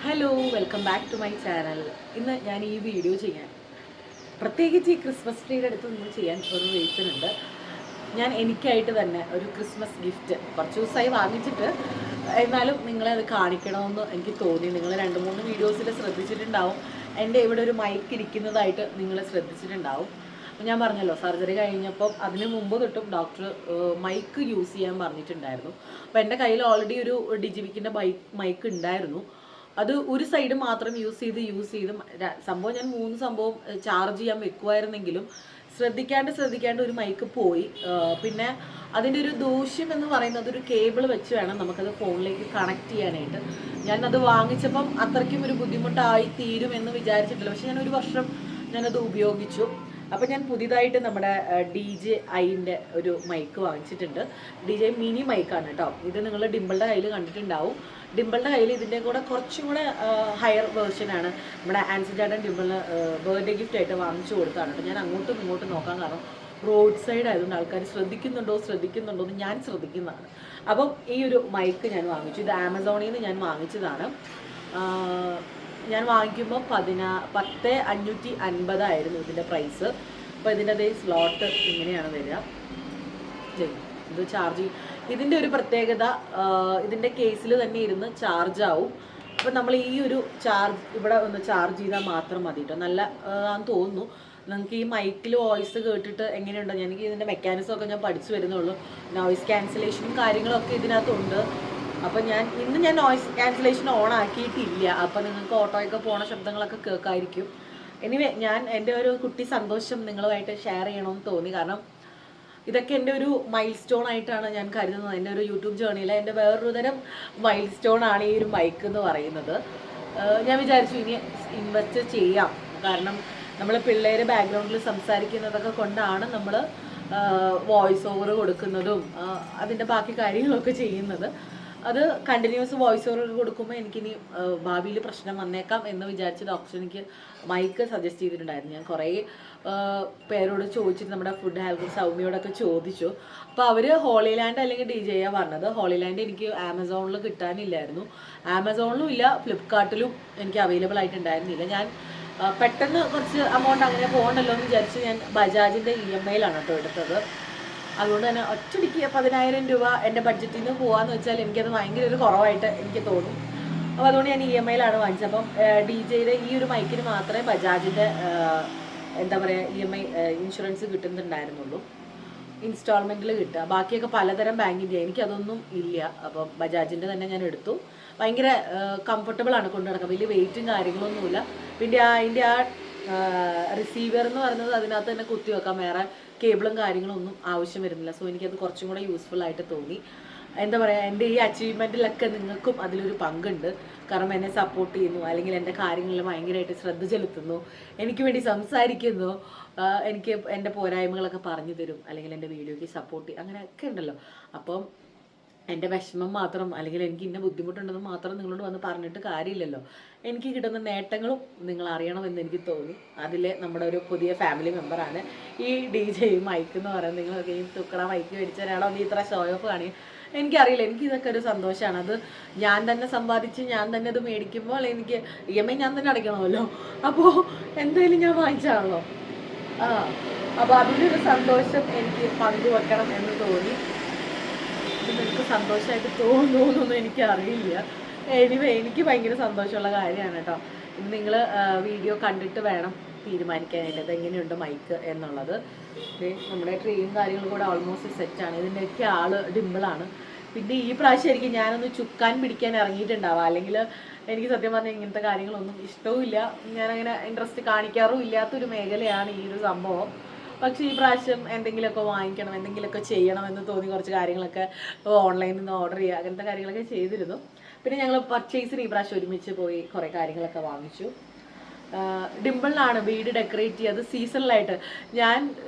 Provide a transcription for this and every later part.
Hello, welcome back to my channel. ഇന്ന് ഞാൻ ഈ വീഡിയോ ചെയ്യാൻ പ്രത്യേകിച്ച് ഈ ക്രിസ്മസ് ട്രീയുടെ അടുത്ത് നിന്ന് ചെയ്യാൻ ഒരു റീസൺ ഉണ്ട്. ഞാൻ എനിക്കായിട്ട് തന്നെ ഒരു ക്രിസ്മസ് ഗിഫ്റ്റ് കുറച്ച് ദിവസമായി വാങ്ങിച്ചിട്ട്, എന്നാലും നിങ്ങളെ അത് കാണിക്കണമെന്ന് എനിക്ക് തോന്നി. നിങ്ങൾ 2-3 വീഡിയോസിൽ ശ്രദ്ധിച്ചിട്ടുണ്ടാവും. എൻ്റെ ഇവിടെ ഒരു മൈക്ക് ഇരിക്കുന്നതായിട്ട് നിങ്ങൾ ശ്രദ്ധിച്ചിട്ടുണ്ടാവും. ഞാൻ പറഞ്ഞല്ലോ, സർജറി കഴിഞ്ഞപ്പം അതിന് മുമ്പ് തൊട്ടും ഡോക്ടർ മൈക്ക് യൂസ് ചെയ്യാൻ പറഞ്ഞിട്ടുണ്ടായിരുന്നു. അപ്പോൾ എൻ്റെ കയ്യിൽ ഓൾറെഡി ഒരു ഡിജിവിക്കിൻ്റെ മൈക്ക് ഉണ്ടായിരുന്നു. അത് ഒരു സൈഡ് മാത്രം യൂസ് ചെയ്ത് സംഭവം ഞാൻ 3 സംഭവം ചാർജ് ചെയ്യാൻ വെക്കുമായിരുന്നെങ്കിലും ശ്രദ്ധിക്കാണ്ട് ഒരു മൈക്ക് പോയി. പിന്നെ അതിൻ്റെ ഒരു ദൂഷ്യം എന്ന് പറയുന്നത്, ഒരു കേബിൾ വെച്ച് വേണം നമുക്കത് ഫോണിലേക്ക് കണക്ട് ചെയ്യാനായിട്ട്. ഞാനത് വാങ്ങിച്ചപ്പം അത്രയ്ക്കും ഒരു ബുദ്ധിമുട്ടായി തീരുമെന്ന് വിചാരിച്ചിട്ടില്ല. പക്ഷെ ഞാൻ 1 വർഷം ഞാനത് ഉപയോഗിച്ചു. അപ്പം ഞാൻ പുതിയതായിട്ട് നമ്മുടെ DJIൻ്റെ ഒരു മൈക്ക് വാങ്ങിച്ചിട്ടുണ്ട്. DJI മിനി മൈക്കാണ് കേട്ടോ. ഇത് നിങ്ങൾ ഡിംപിളുടെ കയ്യിൽ കണ്ടിട്ടുണ്ടാവും. ഡിംപിളുടെ കയ്യിൽ ഇതിൻ്റെ കൂടെ കുറച്ചും കൂടെ ഹയർ വേർഷനാണ് നമ്മുടെ ആൻസി ചേട്ടൻ ഡിംപിളിന് ബർത്ത്ഡേ ഗിഫ്റ്റ് ആയിട്ട് വാങ്ങിച്ചു കൊടുത്താണ് കേട്ടോ. ഞാൻ അങ്ങോട്ടും ഇങ്ങോട്ടും നോക്കാൻ കാരണം റോഡ് സൈഡ് ആയതുകൊണ്ട് ആൾക്കാർ ശ്രദ്ധിക്കുന്നുണ്ടോ എന്ന് ഞാൻ ശ്രദ്ധിക്കുന്നതാണ്. അപ്പം ഈ ഒരു മൈക്ക് ഞാൻ വാങ്ങിച്ചു. ഇത് ആമസോണിൽ നിന്ന് ഞാൻ വാങ്ങിച്ചതാണ്. ഞാൻ വാങ്ങിക്കുമ്പോൾ 10,550 ആയിരുന്നു ഇതിൻ്റെ പ്രൈസ്. അപ്പോൾ ഇതിൻ്റെ അതേ സ്ലോട്ട് ഇങ്ങനെയാണ് വരിക. ഇത് ചാർജ് ചെയ്യും. ഇതിൻ്റെ ഒരു പ്രത്യേകത, ഇതിൻ്റെ കേസിൽ തന്നെ ഇരുന്ന് ചാർജ് ആവും. അപ്പോൾ നമ്മൾ ഈ ഒരു ചാർജ് ഇവിടെ ഒന്ന് ചാർജ് ചെയ്താൽ മാത്രം മതി കേട്ടോ. നല്ല ആണെന്ന് തോന്നുന്നു. നിങ്ങൾക്ക് ഈ മൈക്കിൽ വോയിസ് കേട്ടിട്ട് എങ്ങനെയുണ്ടോ, എനിക്ക് ഇതിൻ്റെ മെക്കാനിസം ഒക്കെ ഞാൻ പഠിച്ചു വരുന്നുള്ളൂ. നോയിസ് ക്യാൻസലേഷനും കാര്യങ്ങളൊക്കെ ഇതിനകത്തുണ്ട്. അപ്പം ഇന്ന് ഞാൻ നോയിസ് ക്യാൻസലേഷൻ ഓൺ ആക്കിയിട്ടില്ല. അപ്പം നിങ്ങൾക്ക് ഓട്ടോയൊക്കെ പോണ ശബ്ദങ്ങളൊക്കെ കേൾക്കായിരിക്കും. എനിവേ, ഞാൻ എൻ്റെ ഒരു കുട്ടി സന്തോഷം നിങ്ങളുമായിട്ട് ഷെയർ ചെയ്യണമെന്ന് തോന്നി. കാരണം ഇതൊക്കെ എൻ്റെ ഒരു മൈൽ സ്റ്റോൺ ആയിട്ടാണ് ഞാൻ കരുതുന്നത്. എൻ്റെ ഒരു യൂട്യൂബ് ജേർണിയിൽ എൻ്റെ വേറൊരു തരം മൈൽ സ്റ്റോൺ ആണ് ഈ ഒരു മൈക്ക് എന്ന് പറയുന്നത്. ഞാൻ വിചാരിച്ചു ഇനി ഇൻവെസ്റ്റ് ചെയ്യാം. കാരണം നമ്മൾ പിള്ളേർ ബാക്ക്ഗ്രൗണ്ടിൽ സംസാരിക്കുന്നതൊക്കെ കൊണ്ടാണ് നമ്മൾ വോയിസ് ഓവർ കൊടുക്കുന്നതും അതിൻ്റെ ബാക്കി കാര്യങ്ങളൊക്കെ ചെയ്യുന്നത്. അത് കണ്ടിന്യൂസ് വോയിസ് ഓവർ കൊടുക്കുമ്പോൾ എനിക്കിനി ഭാവിയിൽ പ്രശ്നം വന്നേക്കാം എന്ന് വിചാരിച്ച് ഡോക്ടർ എനിക്ക് മൈക്ക് സജസ്റ്റ് ചെയ്തിട്ടുണ്ടായിരുന്നു. ഞാൻ കുറേ പേരോട് ചോദിച്ചിട്ട് നമ്മുടെ ഫുഡ് ഹെൽത്ത് സൗമ്യയോടൊക്കെ ചോദിച്ചു. അപ്പോൾ അവർ ഹോളി ലാൻഡ് അല്ലെങ്കിൽ DJI പറഞ്ഞത്. ഹോളി ലാൻഡ് എനിക്ക് ആമസോണിൽ കിട്ടാനില്ലായിരുന്നു. ആമസോണിലും ഇല്ല, ഫ്ലിപ്കാർട്ടിലും എനിക്ക് അവൈലബിൾ ആയിട്ടുണ്ടായിരുന്നില്ല. ഞാൻ പെട്ടെന്ന് കുറച്ച് എമൗണ്ട് അങ്ങനെ പോകണ്ടല്ലോ എന്ന് വിചാരിച്ച് ഞാൻ ബജാജിൻ്റെ EMI കേട്ടോ എടുത്തത്. അതുകൊണ്ട് തന്നെ ഒറ്റടിക്ക് 10,000 രൂപ എൻ്റെ ബഡ്ജറ്റിൽ നിന്ന് പോകാമെന്ന് വെച്ചാൽ എനിക്കത് ഭയങ്കര ഒരു കുറവായിട്ട് എനിക്ക് തോന്നും. അപ്പോൾ അതുകൊണ്ട് ഞാൻ EMI വാങ്ങിച്ചത്. അപ്പം DJIയുടെ ഈ ഒരു മൈക്കിന് മാത്രമേ ബജാജിൻ്റെ എന്താ പറയുക EMI ഇൻഷുറൻസ് കിട്ടുന്നുണ്ടായിരുന്നുള്ളൂ, ഇൻസ്റ്റാൾമെൻറ്റിൽ കിട്ടുക. ബാക്കിയൊക്കെ പലതരം ബാങ്കിൻ്റെ, എനിക്കതൊന്നും ഇല്ല. അപ്പം ബജാജിൻ്റെ തന്നെ ഞാൻ എടുത്തു. ഭയങ്കര കംഫർട്ടബിളാണ് കൊണ്ടു നടക്കുക, വലിയ വെയിറ്റും കാര്യങ്ങളൊന്നുമില്ല. പിന്നെ അതിൻ്റെ റിസീവർ എന്ന് പറയുന്നത് അതിനകത്ത് തന്നെ കുത്തി വെക്കാം, വേറെ കേബിളും കാര്യങ്ങളൊന്നും ആവശ്യം വരുന്നില്ല. സോ എനിക്കത് കുറച്ചും കൂടെ യൂസ്ഫുൾ ആയിട്ട് തോന്നി. എന്താ പറയുക, എൻ്റെ ഈ അച്ചീവ്മെൻറ്റിലൊക്കെ നിങ്ങൾക്കും അതിലൊരു പങ്കുണ്ട്. കാരണം എന്നെ സപ്പോർട്ട് ചെയ്യുന്നു, അല്ലെങ്കിൽ എൻ്റെ കാര്യങ്ങളിൽ ഭയങ്കരമായിട്ട് ശ്രദ്ധ ചെലുത്തുന്നു, എനിക്ക് വേണ്ടി സംസാരിക്കുന്നു, എനിക്ക് എൻ്റെ പോരായ്മകളൊക്കെ പറഞ്ഞു തരും, അല്ലെങ്കിൽ എൻ്റെ വീഡിയോയ്ക്ക് സപ്പോർട്ട് ചെയ്യും, അങ്ങനെയൊക്കെ ഉണ്ടല്ലോ. അപ്പം എൻ്റെ വിഷമം മാത്രം, അല്ലെങ്കിൽ എനിക്ക് ഇന്ന ബുദ്ധിമുട്ടുണ്ടെന്ന് മാത്രം നിങ്ങളോട് വന്ന് പറഞ്ഞിട്ട് കാര്യമില്ലല്ലോ. എനിക്ക് കിട്ടുന്ന നേട്ടങ്ങളും നിങ്ങൾ അറിയണമെന്ന് എനിക്ക് തോന്നി. അതിൽ നമ്മുടെ ഒരു പുതിയ ഫാമിലി മെമ്പറാണ് ഈ DJI മൈക്ക് എന്ന് പറയുന്നത്. നിങ്ങളൊക്കെ ഈ തുക്കട മൈക്ക് മേടിച്ചവരാണോ നീ ഇത്ര ഷോ ഓഫ് കാണി, എനിക്കറിയില്ല. എനിക്കിതൊക്കെ ഒരു സന്തോഷമാണ്. അത് ഞാൻ തന്നെ സമ്പാദിച്ച് ഞാൻ തന്നെ അത് മേടിക്കുമ്പോൾ എനിക്ക് EMI ഞാൻ തന്നെ അടയ്ക്കണമല്ലോ. അപ്പോൾ എന്തായാലും ഞാൻ വാങ്ങിച്ചാണല്ലോ. അപ്പോൾ അതിലൊരു സന്തോഷം എനിക്ക് പങ്കുവെക്കണം എന്ന് തോന്നി. നിങ്ങൾക്ക് സന്തോഷമായിട്ട് തോന്നുന്നു എനിക്കറിയില്ല. എനിവേ, എനിക്ക് ഭയങ്കര സന്തോഷമുള്ള കാര്യമാണ് കേട്ടോ. ഇന്ന് നിങ്ങൾ വീഡിയോ കണ്ടിട്ട് വേണം തീരുമാനിക്കാനായിട്ട് അതെങ്ങനെയുണ്ട് മൈക്ക് എന്നുള്ളത്. നമ്മുടെ ട്രീയും കാര്യങ്ങളും കൂടെ ഓൾമോസ്റ്റ് സെറ്റാണ്. ഇതിൻ്റെയൊക്കെ ആള് ഡിംപിളാണ്. പിന്നെ ഈ പ്രാവശ്യം എനിക്ക് ഞാനൊന്ന് ചുക്കാൻ പിടിക്കാൻ ഇറങ്ങിയിട്ടുണ്ടാവാം. അല്ലെങ്കിൽ എനിക്ക് സത്യം പറഞ്ഞാൽ ഇങ്ങനത്തെ കാര്യങ്ങളൊന്നും ഇഷ്ടവും ഇല്ല, ഞാനങ്ങനെ ഇൻട്രസ്റ്റ് കാണിക്കാറും ഇല്ലാത്തൊരു മേഖലയാണ് ഈ ഒരു സംഭവം. പക്ഷേ ഈ പ്രാവശ്യം എന്തെങ്കിലുമൊക്കെ വാങ്ങിക്കണം, എന്തെങ്കിലുമൊക്കെ ചെയ്യണമെന്ന് തോന്നി കുറച്ച് കാര്യങ്ങളൊക്കെ ഓൺലൈനിൽ നിന്ന് ഓർഡർ ചെയ്യുക, അങ്ങനത്തെ കാര്യങ്ങളൊക്കെ ചെയ്തിരുന്നു. പിന്നെ ഞങ്ങൾ പർച്ചേസിന് ഈ പ്രാവശ്യം ഒരുമിച്ച് പോയി കുറേ കാര്യങ്ങളൊക്കെ വാങ്ങിച്ചു. ഡിംപിളിനാണ് വീട് ഡെക്കറേറ്റ് ചെയ്ത് സീസണിലായിട്ട്. ഞാൻ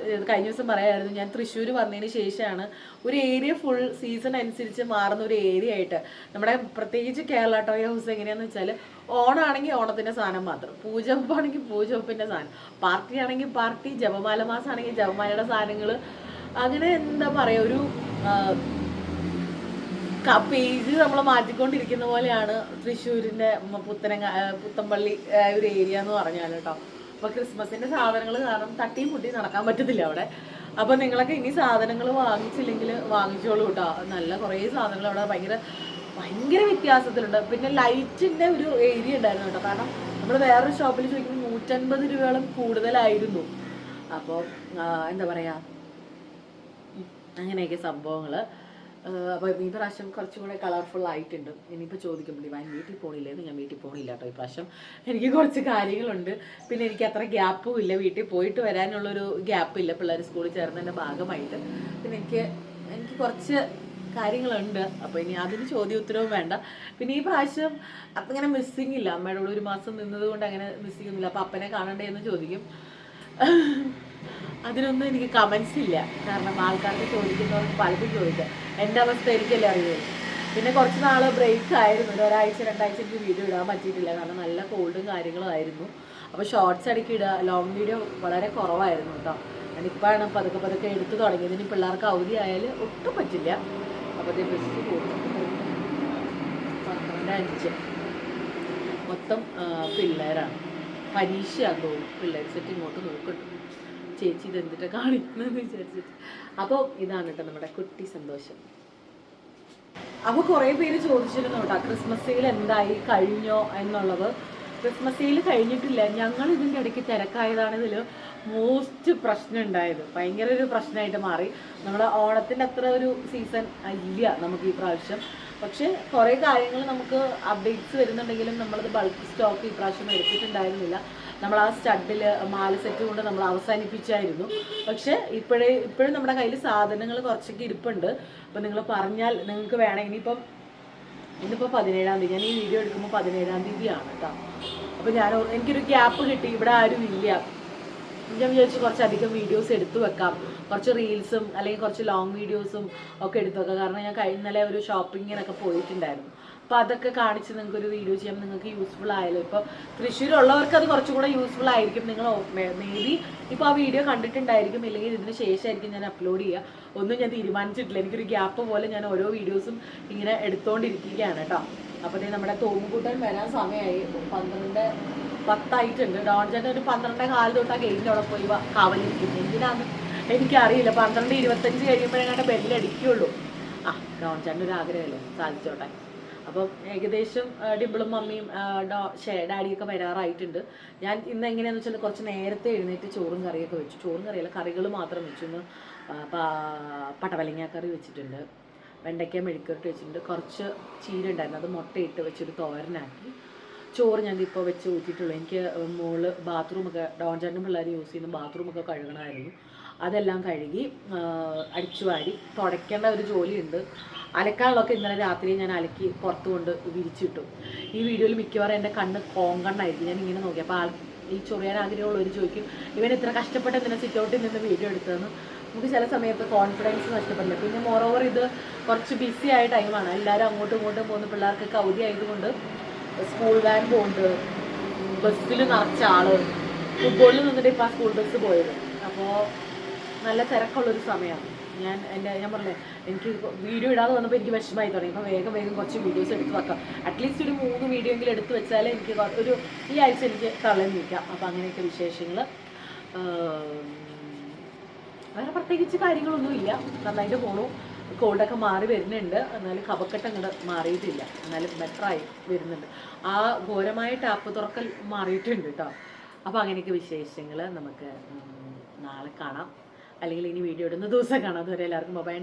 കഴിഞ്ഞ ദിവസം പറയാമായിരുന്നു, ഞാൻ തൃശ്ശൂർ വന്നതിന് ശേഷമാണ് ഒരു ഏരിയ ഫുൾ സീസൺ അനുസരിച്ച് മാറുന്ന ഒരു ഏരിയ ആയിട്ട്. നമ്മുടെ പ്രത്യേകിച്ച് കേരള ടോയ് ഹൗസ് എങ്ങനെയാണെന്ന് വെച്ചാൽ, ഓണാണെങ്കിൽ ഓണത്തിൻ്റെ സാധനം മാത്രം, പൂജവെപ്പാണെങ്കിൽ പൂജവെപ്പിൻ്റെ സാധനം, പാർട്ടി ആണെങ്കിൽ പാർട്ടി, ജപമാല മാസമാണെങ്കിൽ ജപമാലയുടെ സാധനങ്ങൾ, അങ്ങനെ എന്താ പറയുക, ഒരു പേജ് നമ്മൾ മാറ്റിക്കൊണ്ടിരിക്കുന്ന പോലെയാണ് തൃശ്ശൂരിൻ്റെ പുത്തമ്പള്ളി ഒരു ഏരിയ എന്ന് പറഞ്ഞാൽ കേട്ടോ. അപ്പോൾ ക്രിസ്മസിൻ്റെ സാധനങ്ങൾ കാരണം തട്ടിയും മുട്ടിയും നടക്കാൻ പറ്റത്തില്ല അവിടെ. അപ്പോൾ നിങ്ങളൊക്കെ ഇനി സാധനങ്ങൾ വാങ്ങിച്ചില്ലെങ്കിൽ വാങ്ങിച്ചോളൂ കേട്ടോ. നല്ല കുറേ സാധനങ്ങൾ അവിടെ ഭയങ്കര വ്യത്യാസത്തിലുണ്ട്. പിന്നെ ലൈറ്റിൻ്റെ ഒരു ഏരിയ ഉണ്ടായിരുന്നു കേട്ടോ. കാരണം നമ്മൾ വേറൊരു ഷോപ്പിൽ ചോദിക്കുമ്പോൾ 150 രൂപയോളം കൂടുതലായിരുന്നു. അപ്പോൾ എന്താ പറയുക, അങ്ങനെയൊക്കെ സംഭവങ്ങൾ. അപ്പോൾ ഈ പ്രാവശ്യം കുറച്ചും കൂടെ കളർഫുൾ ആയിട്ടുണ്ട്. ഇനിയിപ്പോൾ ചോദിക്കുമ്പോൾ ഞാൻ വീട്ടിൽ പോകണില്ലേന്ന്, ഞാൻ വീട്ടിൽ പോകണില്ല കേട്ടോ. ഈ പ്രാവശ്യം എനിക്ക് കുറച്ച് കാര്യങ്ങളുണ്ട്. പിന്നെ എനിക്ക് അത്ര ഗ്യാപ്പും ഇല്ല, വീട്ടിൽ പോയിട്ട് വരാനുള്ളൊരു ഗ്യാപ്പില്ല പിള്ളേർ സ്കൂളിൽ ചേർന്നതിൻ്റെ ഭാഗമായിട്ട്. പിന്നെ എനിക്ക് കുറച്ച് കാര്യങ്ങളുണ്ട്. അപ്പോൾ ഇനി അതിന് ചോദ്യോത്തരവും വേണ്ട. പിന്നെ ഈ പ്രാവശ്യം അപ്പം ഇങ്ങനെ മിസ്സിങ് ഇല്ല. അമ്മയുടെ കൂടെ 1 മാസം നിന്നത് കൊണ്ട് അങ്ങനെ മിസ്സിങ് ഒന്നുമില്ല. അപ്പോൾ അപ്പനെ കാണണ്ടേ എന്ന് ചോദിക്കും. അതിനൊന്നും എനിക്ക് കമൻസ് ഇല്ല. കാരണം ആൾക്കാർക്ക് ചോദിക്കുന്നവർക്ക് പലതും ചോദിക്കാം. എൻ്റെ അവസ്ഥ എനിക്കല്ലേ അറിയുള്ളൂ. പിന്നെ കുറച്ച് നാൾ ബ്രേക്ക് ആയിരുന്നു, ഒരാഴ്ച 2 ആഴ്ച എനിക്ക് വീഡിയോ ഇടാൻ പറ്റിയിട്ടില്ല. കാരണം നല്ല കോൾഡും കാര്യങ്ങളും ആയിരുന്നു. അപ്പോൾ ഷോർട്സ് ഇടയ്ക്ക് ഇടുക, ലോങ് വീഡിയോ വളരെ കുറവായിരുന്നു കേട്ടോ. ഞാനിപ്പോഴാണ് പതുക്കെ എടുത്തു തുടങ്ങിയത്. ഇനി പിള്ളേർക്ക് അവധി ആയാൽ ഒട്ടും പറ്റില്ല. അപ്പോൾ അതേ ബസ് പോകും 12:05. മൊത്തം പിള്ളേരാണ്. പരീക്ഷയാന്ന് തോന്നുന്നു. പിള്ളേർ സെറ്റ് ഇങ്ങോട്ട് നോക്കട്ടു. ചേച്ചി ഇതെന്തിട്ട് കാണിക്കണമെന്ന് വിചാരിച്ചിട്ട്. അപ്പോൾ ഇതാണ് കേട്ടോ നമ്മുടെ കുട്ടി സന്തോഷം. അപ്പോൾ കുറേ പേര് ചോദിച്ചിരുന്നു കേട്ടോ ക്രിസ്മസ് സെയിൽ എന്തായി, കഴിഞ്ഞോ എന്നുള്ളത്. ക്രിസ്മസ് സെയിൽ കഴിഞ്ഞിട്ടില്ല. ഞങ്ങൾ ഇതിൻ്റെ ഇടയ്ക്ക് തിരക്കായതാണ് ഇതിൽ മോസ്റ്റ് പ്രശ്നം ഉണ്ടായത്. ഭയങ്കര ഒരു പ്രശ്നമായിട്ട് മാറി. നമ്മുടെ ഓണത്തിൻ്റെ അത്ര ഒരു സീസൺ ഇല്ല നമുക്ക് ഈ പ്രാവശ്യം. പക്ഷേ കുറേ കാര്യങ്ങൾ നമുക്ക് അപ്ഡേറ്റ്സ് വരുന്നുണ്ടെങ്കിലും നമ്മളത് ബൾക്ക് സ്റ്റോക്ക് ഈ പ്രാവശ്യം എടുത്തിട്ടുണ്ടായിരുന്നില്ല. നമ്മൾ ആ സ്റ്റഡിൽ മാല സെറ്റ് കൊണ്ട് നമ്മൾ അവസാനിപ്പിച്ചായിരുന്നു. പക്ഷേ ഇപ്പോഴും നമ്മുടെ കയ്യിൽ സാധനങ്ങൾ കുറച്ചൊക്കെ ഇരിപ്പുണ്ട്. അപ്പോൾ നിങ്ങൾ പറഞ്ഞാൽ നിങ്ങൾക്ക് വേണം. ഇന്നിപ്പോൾ 17-ാം തീയതി, ഞാൻ ഈ വീഡിയോ എടുക്കുമ്പോൾ 17-ാം തീയതിയാണ് കേട്ടോ. അപ്പോൾ എനിക്കൊരു ഗ്യാപ്പ് കിട്ടി. ഇവിടെ ആരും ഇല്ല. ഞാൻ വിചാരിച്ചു കുറച്ചധികം വീഡിയോസ് എടുത്തു വെക്കാം. കുറച്ച് റീൽസും അല്ലെങ്കിൽ കുറച്ച് ലോങ് വീഡിയോസും ഒക്കെ എടുത്തു വെക്കാം. കാരണം ഞാൻ ഇന്നലെ ഒരു ഷോപ്പിങ്ങിനൊക്കെ പോയിട്ടുണ്ടായിരുന്നു. അപ്പോൾ അതൊക്കെ കാണിച്ച് നിങ്ങൾക്കൊരു വീഡിയോ ചെയ്യാൻ നിങ്ങൾക്ക് യൂസ്ഫുൾ ആയാലും. ഇപ്പോൾ തൃശ്ശൂരുള്ളവർക്ക് അത് കുറച്ചും കൂടെ യൂസ്ഫുൾ ആയിരിക്കും. നിങ്ങൾ മേ ബി ഇപ്പോൾ ആ വീഡിയോ കണ്ടിട്ടുണ്ടായിരിക്കും, ഇല്ലെങ്കിൽ ഇതിന് ശേഷമായിരിക്കും ഞാൻ അപ്ലോഡ് ചെയ്യുക. ഒന്നും ഞാൻ തീരുമാനിച്ചിട്ടില്ല. എനിക്കൊരു ഗ്യാപ്പ് പോലെ ഞാൻ ഓരോ വീഡിയോസും ഇങ്ങനെ എടുത്തുകൊണ്ടിരിക്കുകയാണ് കേട്ടോ. അപ്പോൾ നമ്മുടെ തോമുകൂട്ടൻ വരാൻ സമയമായി. 12:10 ഡോൺ ചേട്ടൻ ഒരു 12:15 തൊട്ട് ആ ഗേറ്റിൻ്റെ അവിടെ പോയി കാവലിരിക്കുന്നു. എന്തിനാന്ന് എനിക്കറിയില്ല. 12:25 കഴിയുമ്പോഴെങ്ങാണ്ട് ബെല്ലടിക്കുള്ളൂ. ഡോൺ ചേട്ടൻ്റെ ഒരു ആഗ്രഹമല്ലേ, സാധിച്ചോട്ടെ. അപ്പം ഏകദേശം ഡിമ്പിളും മമ്മിയും ഡാഡിയൊക്കെ വരാറായിട്ടുണ്ട്. ഞാൻ ഇന്ന് എങ്ങനെയാണെന്ന് വെച്ചാൽ കുറച്ച് നേരത്തെ എഴുന്നേറ്റ് ചോറും കറിയൊക്കെ വെച്ചു. ചോറും കറിയല്ല, കറികൾ മാത്രം വെച്ചു. ഇന്ന് പട്ടവലങ്ങ കറി വെച്ചിട്ടുണ്ട്, വെണ്ടയ്ക്ക മെഴുക്കുവരട്ടി വെച്ചിട്ടുണ്ട്, കുറച്ച് ചീര ഉണ്ടായിരുന്നു, അത് മുട്ടയിട്ട് വെച്ചൊരു തോരനാക്കി. ചോറ് ഞാൻ ഇപ്പോൾ വെച്ച് ഊറ്റിയിട്ടുള്ളൂ. എനിക്ക് മോള് ബാത്റൂമൊക്കെ ഡോൺ ചേട്ടനും പിള്ളേർ യൂസ് ചെയ്യുന്ന ബാത്റൂമൊക്കെ കഴുകണമായിരുന്നു. അതെല്ലാം കഴുകി അടിച്ചു വാരി തുടയ്ക്കേണ്ട ഒരു ജോലിയുണ്ട്. അലക്കാനുള്ളതൊക്കെ ഇന്നലെ രാത്രി ഞാൻ അലക്കി പുറത്ത് കൊണ്ട് വിരിച്ചിട്ടു. ഈ വീഡിയോയിൽ മിക്കവാറും എൻ്റെ കണ്ണ് കോങ്കണ്ണായിരിക്കും. ഞാൻ ഇങ്ങനെ നോക്കി. അപ്പോൾ ഈ ചൊറിയാൻ ആഗ്രഹമുള്ളവർ ചോദിക്കും, ഇവൻ ഇത്ര കഷ്ടപ്പെട്ട് എന്തിനാ സിറ്റൗട്ടിൽ നിന്ന് വീഡിയോ എടുത്തതെന്ന്. നമുക്ക് ചില സമയത്ത് കോൺഫിഡൻസ് നഷ്ടപ്പെടില്ല. പിന്നെ മോറോവർ ഇത് കുറച്ച് ബിസി ആയ ടൈമാണ്. എല്ലാവരും അങ്ങോട്ടും ഇങ്ങോട്ടും പോകുന്ന പിള്ളേർക്കൊക്കെ അവധി ആയതുകൊണ്ട് സ്കൂൾ വാൻ പോകുന്നുണ്ട്, ബസ്സിൽ നിറച്ച ആള്. ഫുട്ബോളിൽ നിന്നിട്ട് ഇപ്പോൾ ആ സ്കൂൾ ബസ് പോയത്. അപ്പോൾ നല്ല തിരക്കുള്ളൊരു സമയമാണ്. ഞാൻ പറഞ്ഞില്ലേ, എനിക്ക് വീഡിയോ ഇടാതെ വന്നപ്പോൾ എനിക്ക് വിഷമമായി തുടങ്ങി. അപ്പോൾ വേഗം കുറച്ച് വീഡിയോസ് എടുത്ത് വെക്കാം. അറ്റ്ലീസ്റ്റ് ഒരു 3 വീഡിയോ എങ്കിലും എടുത്ത് വെച്ചാലേ എനിക്ക് ഈ ആഴ്ച എനിക്ക് തള്ളി നിൽക്കാം. അപ്പോൾ അങ്ങനെയൊക്കെ വിശേഷങ്ങൾ. വേറെ പ്രത്യേകിച്ച് കാര്യങ്ങളൊന്നുമില്ല. നന്നായിട്ട് പോണു. കോൾഡൊക്കെ മാറി വരുന്നുണ്ട്. എന്നാലും കഫക്കെട്ട് അങ്ങോട്ട് മാറിയിട്ടില്ല. എന്നാലും ബെറ്ററായി വരുന്നുണ്ട്. ആ ഘോരമായ ടാപ്പ് തുറക്കൽ മാറിയിട്ടുണ്ട് കേട്ടോ. അപ്പോൾ അങ്ങനെയൊക്കെ വിശേഷങ്ങൾ. നമുക്ക് നാളെ കാണാം, അല്ലെങ്കിൽ ഇനി വീഡിയോ ഇടുന്ന ദിവസം കാണാം. അതുവരെ എല്ലാവർക്കും ബൈ.